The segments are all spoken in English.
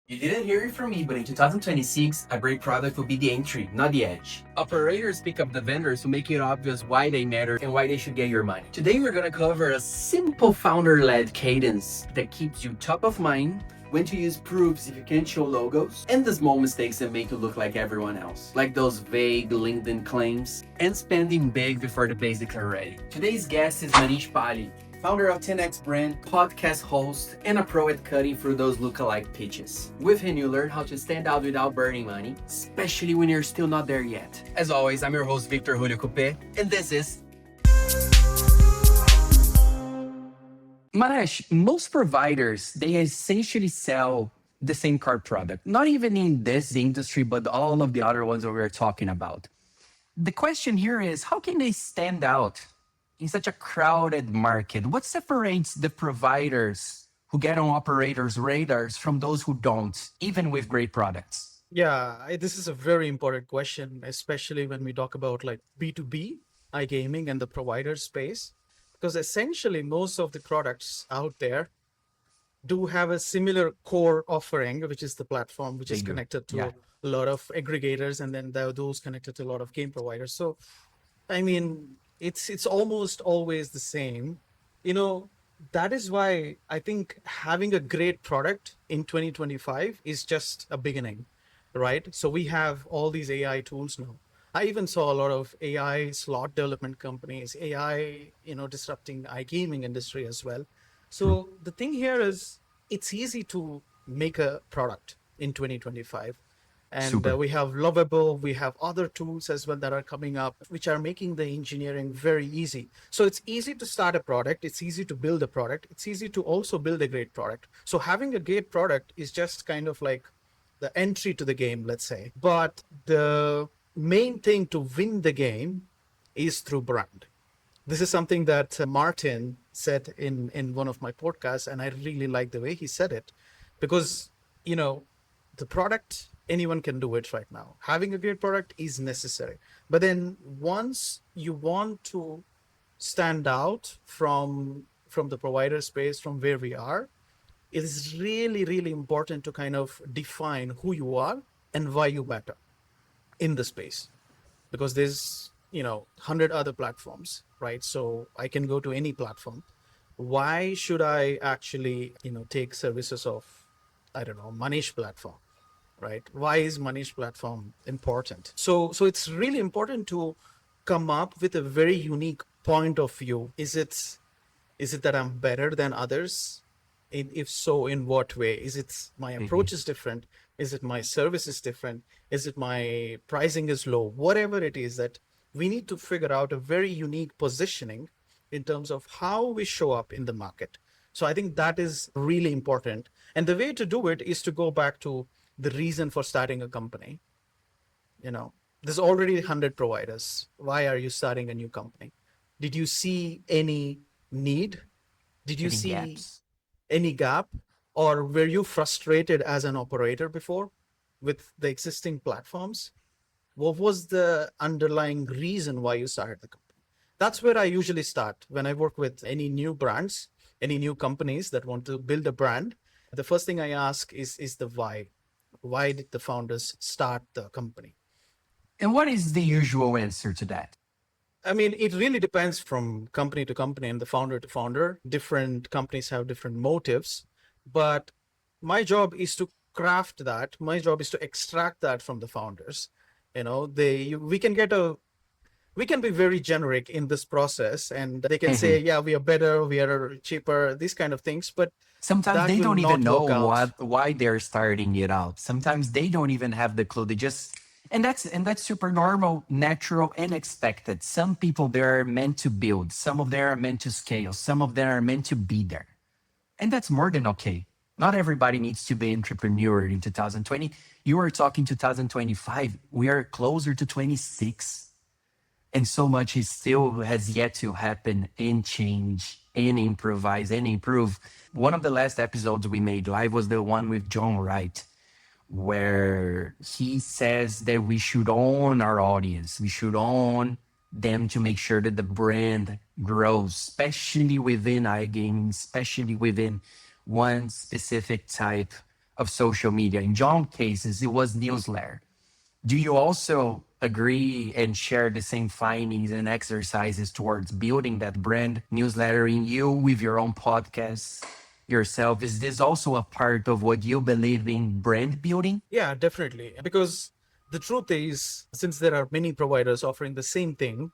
You didn't hear it from me, but in 2026, a great product will be the entry, not the edge. Operators pick up the vendors who make it obvious why they matter and why they should get your money. Today, we're gonna cover a simple founder-led cadence that keeps you top of mind, when to use proofs if you can't show logos, and the small mistakes that make you look like everyone else, like those vague LinkedIn claims, and spending big before the basics are ready. Today's guest is Manesh Palli, founder of 10X Brand, podcast host, and a pro at cutting through those lookalike pitches. With him, you learn how to stand out without burning money, especially when you're still not there yet. As always, I'm your host, Victor Julio Coupe, and this is Manesh. Most providers, they essentially sell the same card product, not even in this industry, but all of the other ones that we're talking about. The question here is, how can they stand out in such a crowded market? What separates the providers who get on operators' radars from those who don't, even with great products? Yeah, this is a very important question, especially when we talk about like B2B, iGaming, and the provider space, because essentially most of the products out there do have a similar core offering, which is the platform, which They is do. connected Yeah. to a lot of aggregators, and then there are those connected to a lot of game providers. So, I mean, it's almost always the same. You know, that is why I think having a great product in 2025 is just a beginning, right? So we have all these AI tools now. I even saw a lot of AI slot development companies, AI, disrupting the iGaming industry as well. True. So the thing here is it's easy to make a product in 2025. And Super. we have Lovable, we have other tools as well that are coming up, which are making the engineering very easy. So it's easy to start a product, it's easy to build a product, it's easy to also build a great product. So having a great product is just kind of like the entry to the game, let's say. But the main thing to win the game is through brand. This is something that Martin said in one of my podcasts, and I really like the way he said it because, you know, the product, anyone can do it right now. Having a great product is necessary. But then once you want to stand out from the provider space, from where we are, it is really, really important to kind of define who you are and why you matter in the space because there's 100 other platforms, right? So I can go to any platform. Why should I actually take services of, I don't know, Manish platform, right? Why is Manish platform important? So it's really important to come up with a very unique point of view. Is it that I'm better than others? If so, in what way? Is it my Mhm. approach is different? Is it my service is different? Is it my pricing is low? Whatever it is, that we need to figure out a very unique positioning in terms of how we show up in the market. So I think that is really important. And the way to do it is to go back to the reason for starting a company. You know, there's already 100 providers. Why are you starting a new company? Did you see any need? Did you Any see gaps? any gap, or were you frustrated as an operator before with the existing platforms? What was the underlying reason why you started the company? That's where I usually start when I work with any new brands, any new companies that want to build a brand. The first thing I ask is the why. Why did the founders start the company? And what is the usual answer to that? I mean, it really depends from company to company and the founder to founder. Different companies have different motives, but my job is to craft that. My job is to extract that from the founders. We can be very generic in this process, and they can say, Mhm. yeah, we are better, we are cheaper, these kind of things, but Sometimes that they will don't even not know work out. why they're starting it out. Sometimes they don't even have the clue. They just and that's super normal, natural, and expected. Some people they're meant to build, some of them are meant to scale, some of them are meant to be there. And that's more than okay. Not everybody needs to be entrepreneur in 2020. You are talking 2025. We are closer to 26. And so much is still has yet to happen and change and improvise and improve. One of the last episodes we made live was the one with John Wright, where he says that we should own our audience. We should own them to make sure that the brand grows, especially within iGaming, especially within one specific type of social media. In John's cases, it was newsletter. Do you also agree and share the same findings and exercises towards building that brand newsletter in you with your own podcast yourself? Is this also a part of what you believe in brand building? Yeah, definitely. Because the truth is, since there are many providers offering the same thing,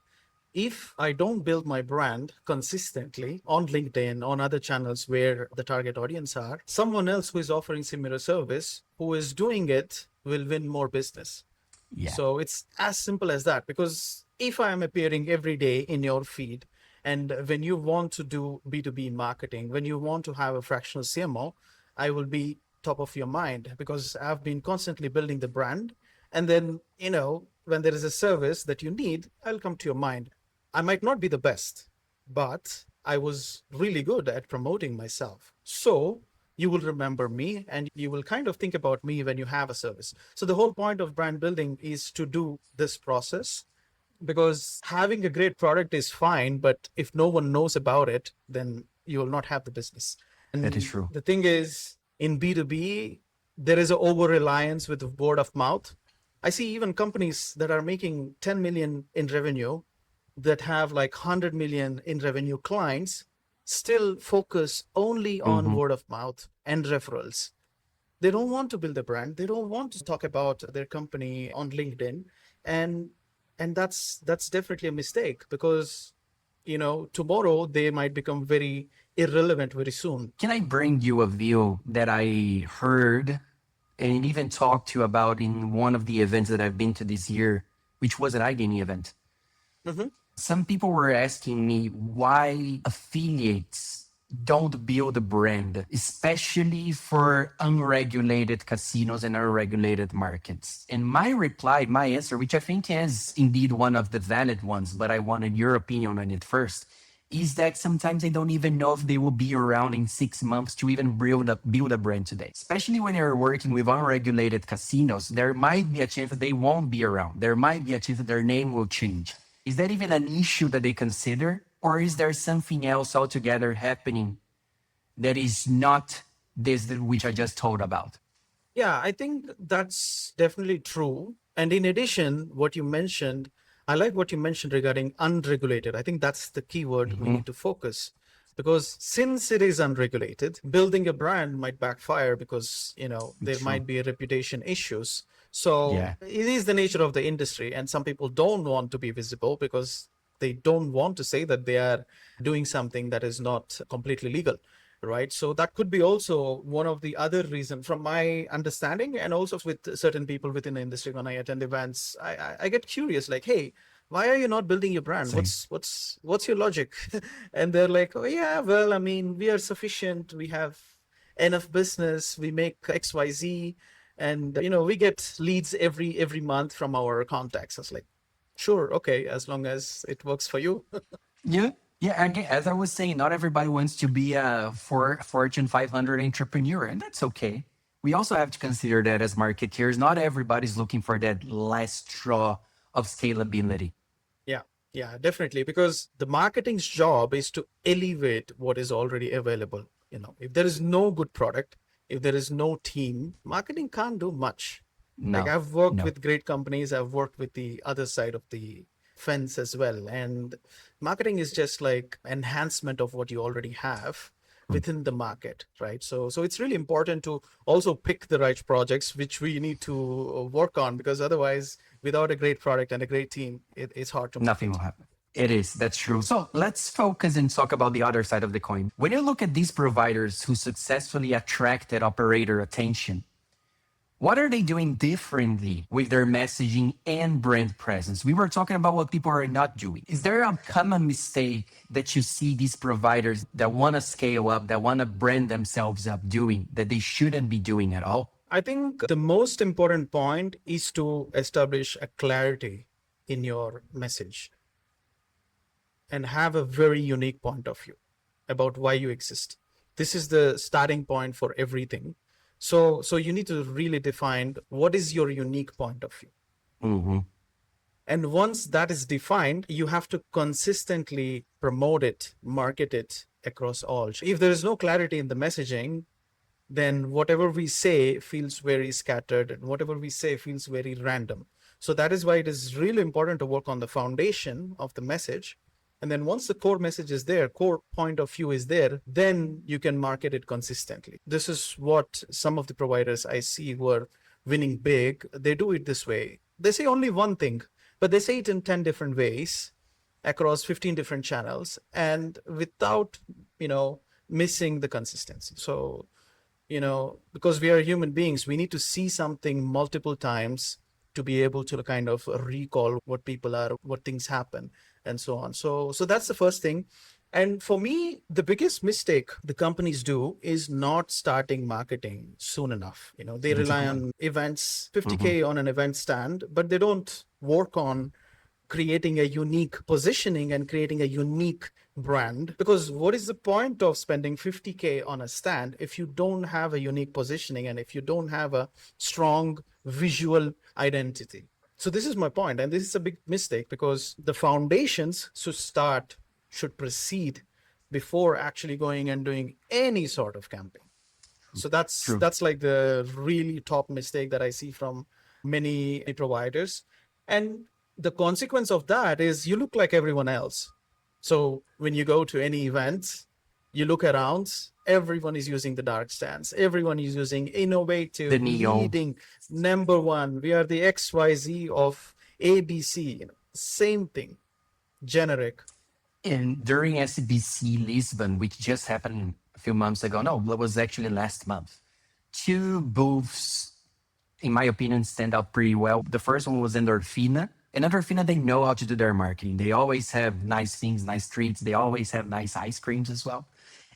if I don't build my brand consistently on LinkedIn, on other channels where the target audience are, someone else who is offering similar service, who is doing it, will win more business. Yeah, So it's as simple as that. Because if I am appearing every day in your feed, and when you want to do B2B marketing, when you want to have a fractional CMO, I will be top of your mind because I've been constantly building the brand. And then, when there is a service that you need, I'll come to your mind. I might not be the best, but I was really good at promoting myself. So you will remember me and you will kind of think about me when you have a service. So the whole point of brand building is to do this process, because having a great product is fine, but if no one knows about it, then you will not have the business. that is And true. the thing is, in B2B, there is a over reliance with word of mouth. I see even companies that are making 10 million in revenue, that have like 100 million in revenue clients, still focus only on Hmm. word of mouth and referrals. They don't want to build a brand. They don't want to talk about their company on LinkedIn. And that's definitely a mistake, because tomorrow they might become very irrelevant very soon. Can I bring you a view that I heard and even talked to you about in one of the events that I've been to this year, which was an iGaming event? Mhm. Some people were asking me why affiliates don't build a brand, especially for unregulated casinos and unregulated markets. And my reply, my answer, which I think is indeed one of the valid ones, but I wanted your opinion on it first, is that sometimes they don't even know if they will be around in 6 months to even build a brand today. Especially when you're working with unregulated casinos, there might be a chance that they won't be around. There might be a chance that their name will change. Is that even an issue that they consider? Or is there something else altogether happening that is not this which I just told about? Yeah, I think that's definitely true. And in addition, what you mentioned, I like what you mentioned regarding unregulated. I think that's the key word we Hmm. need to focus, because since it is unregulated, building a brand might backfire because, there True. might be reputation issues. So Yeah. it is the nature of the industry. And some people don't want to be visible because they don't want to say that they are doing something that is not completely legal, right? So that could be also one of the other reasons from my understanding. And also with certain people within the industry, when I attend events, I get curious, like, hey, why are you not building your brand? Same. What's your logic? And they're like, oh yeah, well, I mean, we are sufficient, we have enough business, we make XYZ, and we get leads every month from our contacts. I was like, sure, okay, as long as it works for you. Yeah. Yeah. Again, as I was saying, not everybody wants to be a Fortune 500 entrepreneur, and that's okay. We also have to consider that as marketeers, not everybody's looking for that last straw of scalability. Yeah, yeah, definitely. Because the marketing's job is to elevate what is already available. If there is no good product, if there is no team, marketing can't do much. Like, No, I've worked no. with great companies, I've worked with the other side of the fence as well. And marketing is just like enhancement of what you already have within the market, right? So it's really important to also pick the right projects which we need to work on, because otherwise, without a great product and a great team, it's hard to Nothing will market. happen. It is, that's true. So let's focus and talk about the other side of the coin. When you look at these providers who successfully attracted operator attention, what are they doing differently with their messaging and brand presence? We were talking about what people are not doing. Is there a common mistake that you see these providers that want to scale up, that want to brand themselves up doing that they shouldn't be doing at all? I think the most important point is to establish a clarity in your message and have a very unique point of view about why you exist. This is the starting point for everything. So you need to really define what is your unique point of view. Mm-hmm. And once that is defined, you have to consistently promote it, market it across all. If there is no clarity in the messaging, then whatever we say feels very scattered and whatever we say feels very random. So that is why it is really important to work on the foundation of the message. And then once the core message is there, core point of view is there, then you can market it consistently. This is what some of the providers I see who are winning big, they do it this way. They say only one thing, but they say it in 10 different ways across 15 different channels and without, missing the consistency. So, because we are human beings, we need to see something multiple times to be able to kind of recall what people are, what things happen, and so on. So that's the first thing. And for me, the biggest mistake the companies do is not starting marketing soon enough. They rely on events, 50K on an event stand, but they don't work on creating a unique positioning and creating a unique brand. Because what is the point of spending 50K on a stand if you don't have a unique positioning and if you don't have a strong visual identity? So this is my point, and this is a big mistake because the foundations should precede before actually going and doing any sort of campaign. So True. that's like the really top mistake that I see from many providers. And the consequence of that is you look like everyone else. So when you go to any events, you look around, everyone is using the dark stands. Everyone is using The innovative, Neo. leading, number one. We are the XYZ of ABC. Same thing, generic. And during SBC Lisbon, which just happened a few months ago, no, it was actually last month, two booths, in my opinion, stand out pretty well. The first one was Endorfina. And Endorfina, they know how to do their marketing. They always have nice things, nice treats. They always have nice ice creams as well.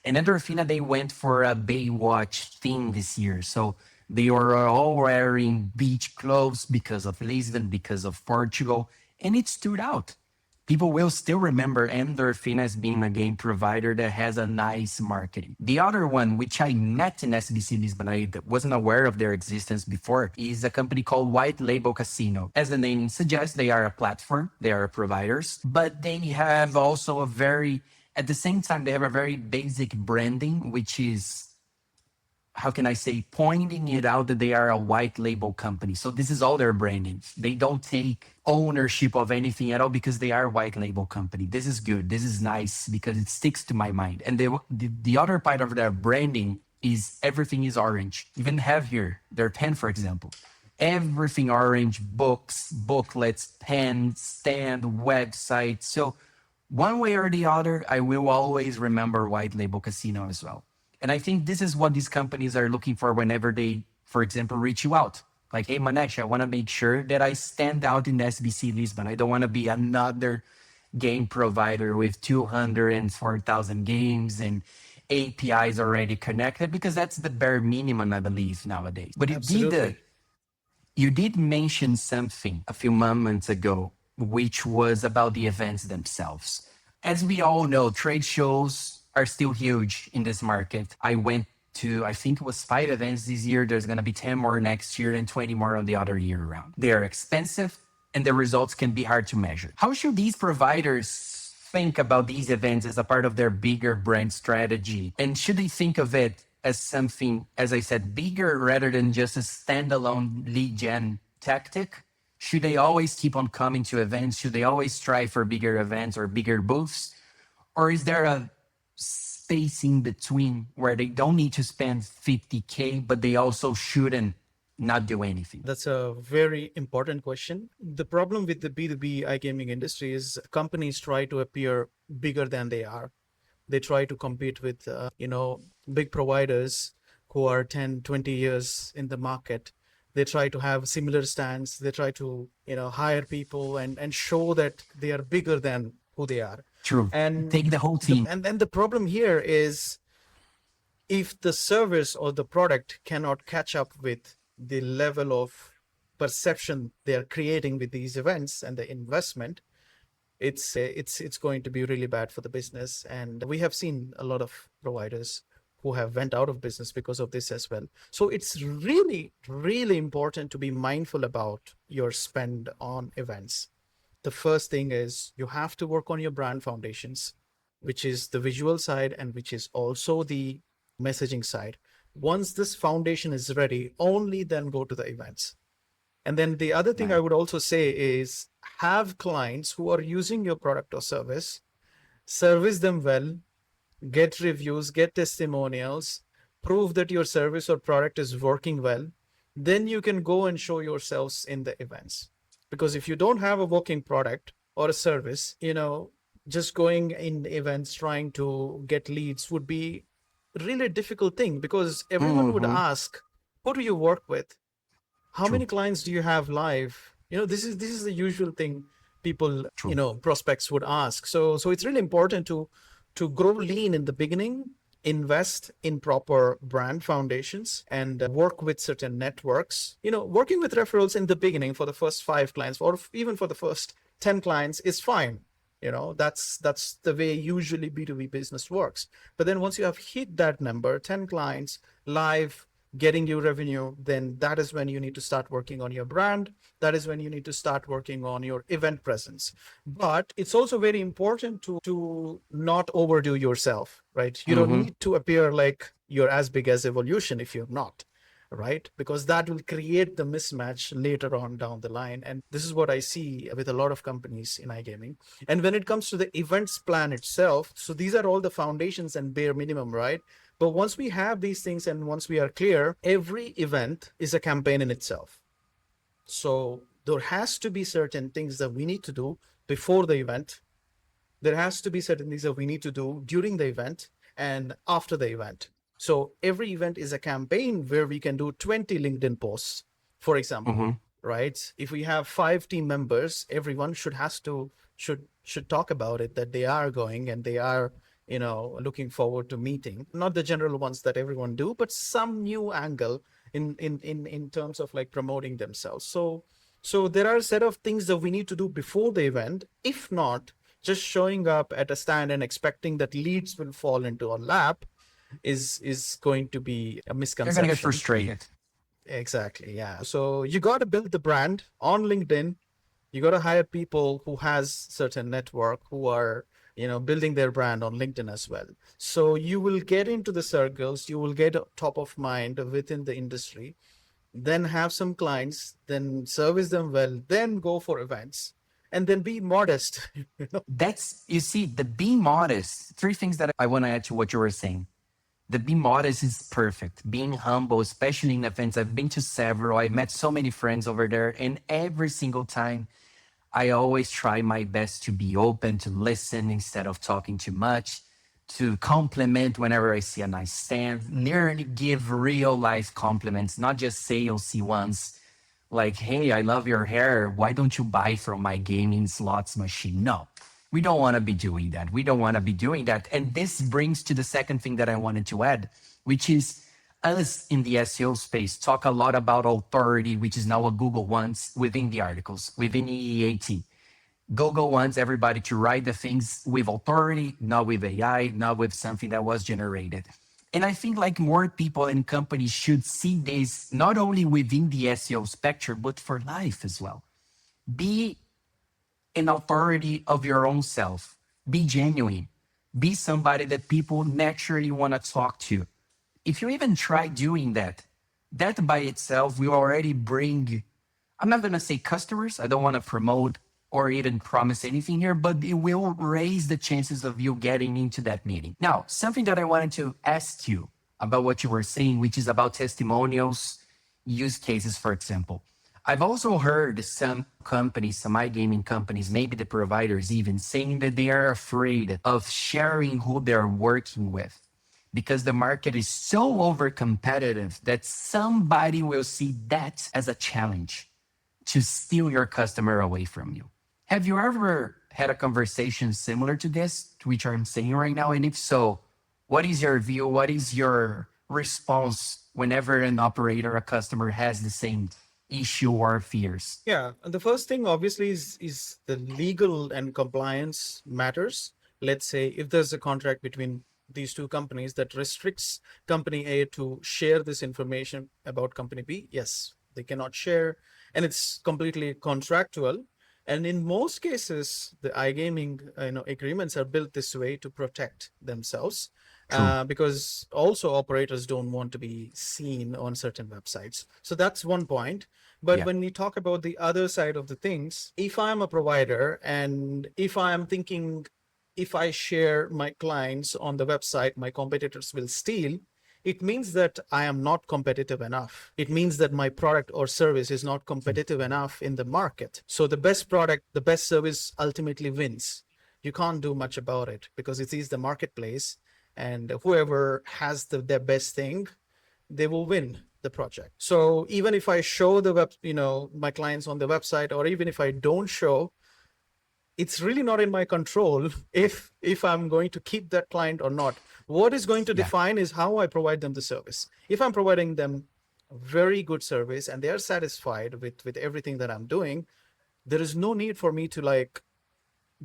And Endorfina, they went for a Baywatch theme this year. So they were all wearing beach clothes because of Lisbon, because of Portugal. And it stood out. People will still remember Endorphin as being a game provider that has a nice marketing. The other one, which I met in SBC Lisbon, I wasn't aware of their existence before, is a company called White Label Casino. As the name suggests, they are a platform, they are providers, but they have also at the same time, they have a very basic branding, which is, how can I say, pointing it out that they are a white label company. So this is all their branding. They don't take ownership of anything at all because they are a white label company. This is good. This is nice because it sticks to my mind. And the other part of their branding is everything is orange. Even have here their pen, for example. Everything orange, books, booklets, pens, stand, website. So one way or the other, I will always remember White Label Casino as well. And I think this is what these companies are looking for whenever they, for example, reach you out. Like, hey, Manesh, I want to make sure that I stand out in SBC Lisbon. I don't want to be another game provider with 204,000 games and APIs already connected, because that's the bare minimum, I believe, nowadays. But Absolutely. you did mention something a few moments ago, which was about the events themselves. As we all know, trade shows are still huge in this market. I went to, I think it was 5 events this year. There's going to be 10 more next year and 20 more on the other year round. They are expensive and the results can be hard to measure. How should these providers think about these events as a part of their bigger brand strategy? And should they think of it as something, as I said, bigger rather than just a standalone lead gen tactic? Should they always keep on coming to events? Should they always strive for bigger events or bigger booths? Or is there a space in between where they don't need to spend 50K, but they also shouldn't not do anything? That's a very important question. The problem with the B2B iGaming industry is companies try to appear bigger than they are. They try to compete with, big providers who are 10, 20 years in the market. They try to have similar stands. They try to, hire people and show that they are bigger than who they are. True. And Take the whole team. and then the problem here is if the service or the product cannot catch up with the level of perception they are creating with these events and the investment, it's going to be really bad for the business. And we have seen a lot of providers who have went out of business because of this as well. So it's really, really important to be mindful about your spend on events. The first thing is you have to work on your brand foundations, which is the visual side and which is also the messaging side. Once this foundation is ready, only then go to the events. And then the other thing I Right. would also say is have clients who are using your product or service them well, get reviews, get testimonials, prove that your service or product is working well. Then you can go and show yourselves in the events. Because if you don't have a working product or a service, just going in events trying to get leads would be really difficult thing, because everyone would Mm-hmm. ask, who do you work with? How True. many clients do you have live? This is the usual thing people, True. prospects would ask. So it's really important to grow lean in the beginning, invest in proper brand foundations, and work with certain networks. Working with referrals in the beginning for the first 5 clients, or even for the first 10 clients, is fine. That's the way usually B2B business works. But then once you have hit that number, 10 clients live, getting you revenue, then that is when you need to start working on your brand. That is when you need to start working on your event presence. But it's also very important to not overdo yourself, right? You don't Mm-hmm. need to appear like you're as big as Evolution if you're not, right? Because that will create the mismatch later on down the line. And this is what I see with a lot of companies in iGaming. And when it comes to the events plan itself, so these are all the foundations and bare minimum, right? But once we have these things and once we are clear, every event is a campaign in itself. So there has to be certain things that we need to do before the event. There has to be certain things that we need to do during the event and after the event. So every event is a campaign where we can do 20 LinkedIn posts, for example, Mm-hmm. right? If we have 5 team members, everyone should talk about it, that they are going and they are looking forward to meeting, not the general ones that everyone do, but some new angle in terms of like promoting themselves. So there are a set of things that we need to do before the event. If not, just showing up at a stand and expecting that leads will fall into our lap is going to be a You're gonna get misconception. frustrated. Exactly, yeah. So you got to build the brand on LinkedIn. You got to hire people who has certain network, who are building their brand on LinkedIn as well. So you will get into the circles, you will get top of mind within the industry, then have some clients, then service them well, then go for events, and then be modest. That's, you see, the being modest. Three things that I want to add to what you were saying. The be modest is perfect. Being humble, especially in events. I've been to several. I've met so many friends over there, and every single time, I always try my best to be open, to listen instead of talking too much, to compliment whenever I see a nice stand. Nearly give real life compliments, not just salesy ones. Like, hey, I love your hair. Why don't you buy from my gaming slots machine? No, we don't want to be doing that. We don't want to be doing that. And this brings to the second thing that I wanted to add, which is us in the SEO space talk a lot about authority, which is now what Google wants within the articles, within EEAT. Google wants everybody to write the things with authority, not with AI, not with something that was generated. And I think like more people and companies should see this not only within the SEO spectrum, but for life as well. Be an authority of your own self. Be genuine. Be somebody that people naturally want to talk to. If you even try doing that, that by itself will already bring, I'm not going to say customers, I don't want to promote or even promise anything here, but it will raise the chances of you getting into that meeting. Now, something that I wanted to ask you about what you were saying, which is about testimonials, use cases, for example. I've also heard some companies, some iGaming companies, maybe the providers even saying that they are afraid of sharing who they're working with because the market is so over competitive that somebody will see that as a challenge to steal your customer away from you. Have you ever had a conversation similar to this, to which I'm saying right now? And if so, what is your view? What is your response whenever an operator, a customer has the same issue or fears? Yeah, and the first thing obviously is the legal and compliance matters. Let's say if there's a contract between these two companies that restricts company A to share this information about company B, yes, they cannot share, and it's completely contractual. And in most cases, the iGaming agreements are built this way to protect themselves. True. because also operators don't want to be seen on certain websites. So that's one point. But Yeah. when we talk about the other side of the things, if I'm a provider and if I am thinking, if I share my clients on the website, my competitors will steal, it means that I am not competitive enough. It means that my product or service is not competitive enough in the market. So the best product, the best service ultimately wins. You can't do much about it because it is the marketplace, and whoever has their best thing, they will win the project. So even if I show the web, my clients on the website, or even if I don't show, it's really not in my control if I'm going to keep that client or not. What is going to Yeah. define is how I provide them the service. If I'm providing them very good service and they are satisfied with everything that I'm doing, there is no need for me to like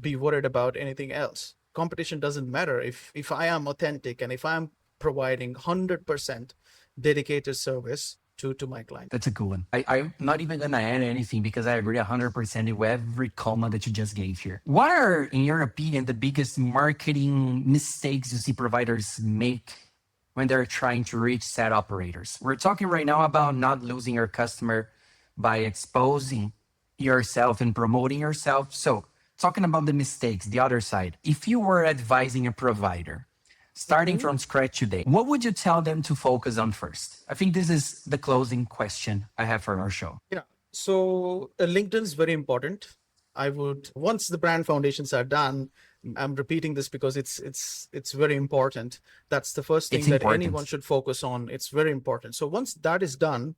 be worried about anything else. Competition doesn't matter if I am authentic and if I'm providing 100% dedicated service to my client. That's a good one. I'm not even going to add anything because I agree 100% with every comma that you just gave here. What are, in your opinion, the biggest marketing mistakes you see providers make when they're trying to reach set operators? We're talking right now about not losing your customer by exposing yourself and promoting yourself. So, talking about the mistakes, the other side, if you were advising a provider, starting Mhm. from scratch today, what would you tell them to focus on first? I think this is the closing question I have for our show. Yeah. So LinkedIn is very important. I would, once the brand foundations are done, I'm repeating this because it's very important. That's the first It's thing that anyone important. should focus on. It's very important. So once that is done,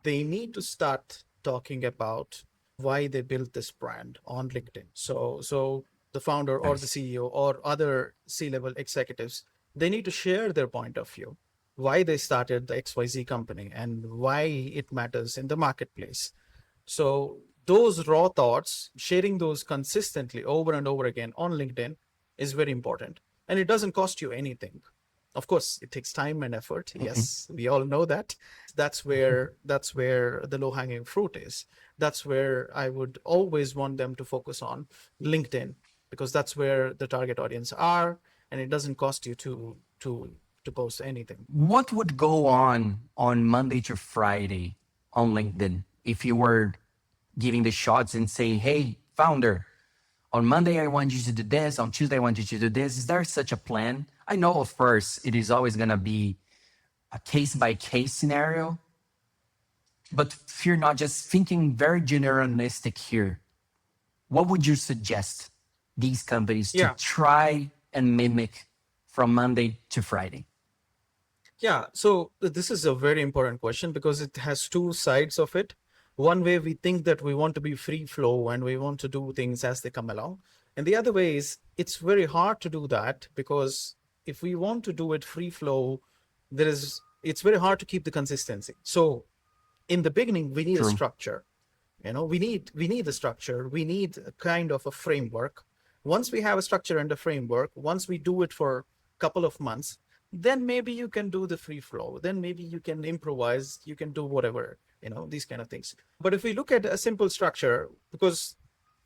they need to start talking about why they built this brand on LinkedIn. So the founder or the Nice. CEO or other C-level executives, they need to share their point of view, why they started the XYZ company and why it matters in the marketplace. So those raw thoughts, sharing those consistently over and over again on LinkedIn is very important. And it doesn't cost you anything. Of course, it takes time and effort. Mhm. Yes, we all know that. That's where the low-hanging fruit is. That's where I would always want them to focus on LinkedIn, because that's where the target audience are, and it doesn't cost you to post anything. What would go on Monday to Friday on LinkedIn if you were giving the shots and say, hey, founder, on Monday, I want you to do this. On Tuesday, I want you to do this. Is there such a plan? I know, of course, it is always going to be a case by case scenario, but fear not, just thinking very generalistic here. What would you suggest these companies to Yeah. try and mimic from Monday to Friday? Yeah, so this is a very important question because it has two sides of it. One way we think that we want to be free flow and we want to do things as they come along. And the other way is it's very hard to do that because if we want to do it free flow, it's very hard to keep the consistency. So in the beginning, we need a True. structure. We need the structure. We need a kind of a framework. Once we have a structure and a framework, once we do it for a couple of months, then maybe you can do the free flow, then maybe you can improvise, you can do whatever, these kind of things. But if we look at a simple structure, because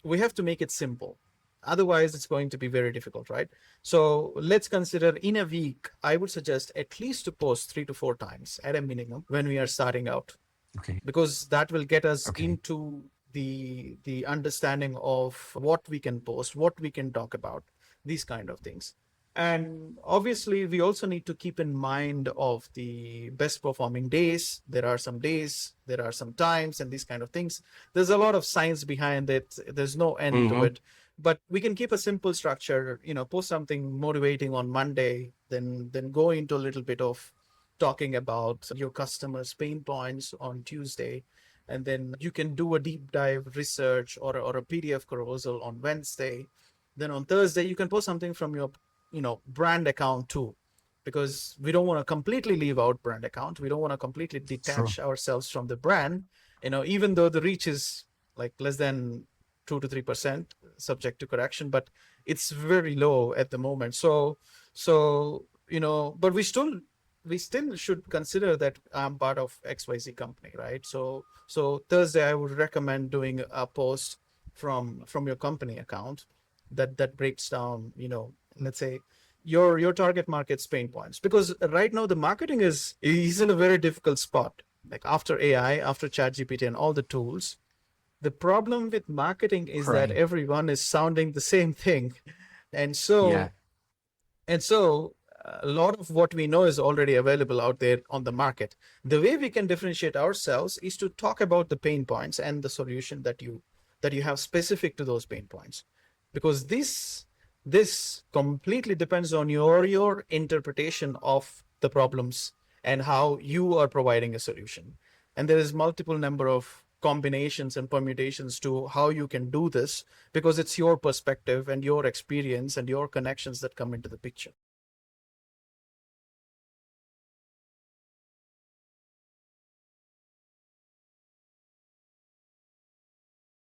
we have to make it simple, otherwise it's going to be very difficult, right? So let's consider in a week, I would suggest at least to post 3 to 4 times at a minimum when we are starting out, Okay. because that will get us Okay. into the understanding of what we can post, what we can talk about, these kind of things. And obviously we also need to keep in mind of the best performing days. There are some days, there are some times, and these kind of things. There's a lot of science behind it, there's no end to Mm-hmm. it. But we can keep a simple structure, post something motivating on Monday, then go into a little bit of talking about your customers' pain points on Tuesday. And then you can do a deep dive research or a PDF proposal on Wednesday. Then on Thursday, you can post something from your, brand account too, because we don't want to completely leave out brand account. We don't want to completely True. detach ourselves from the brand, even though the reach is like less than 2 to 3%, subject to correction, but it's very low at the moment. But we still should consider that I'm part of XYZ company, right? So Thursday I would recommend doing a post from your company account that breaks down, let's say your target market's pain points, because right now the marketing is in a very difficult spot. Like after AI, after ChatGPT and all the tools, the problem with marketing is that Right. everyone is sounding the same thing. And Yeah. so and so a lot of what we know is already available out there on the market. The way we can differentiate ourselves is to talk about the pain points and the solution that you have specific to those pain points. Because this completely depends on your interpretation of the problems and how you are providing a solution. And there is multiple number of combinations and permutations to how you can do this, because it's your perspective and your experience and your connections that come into the picture.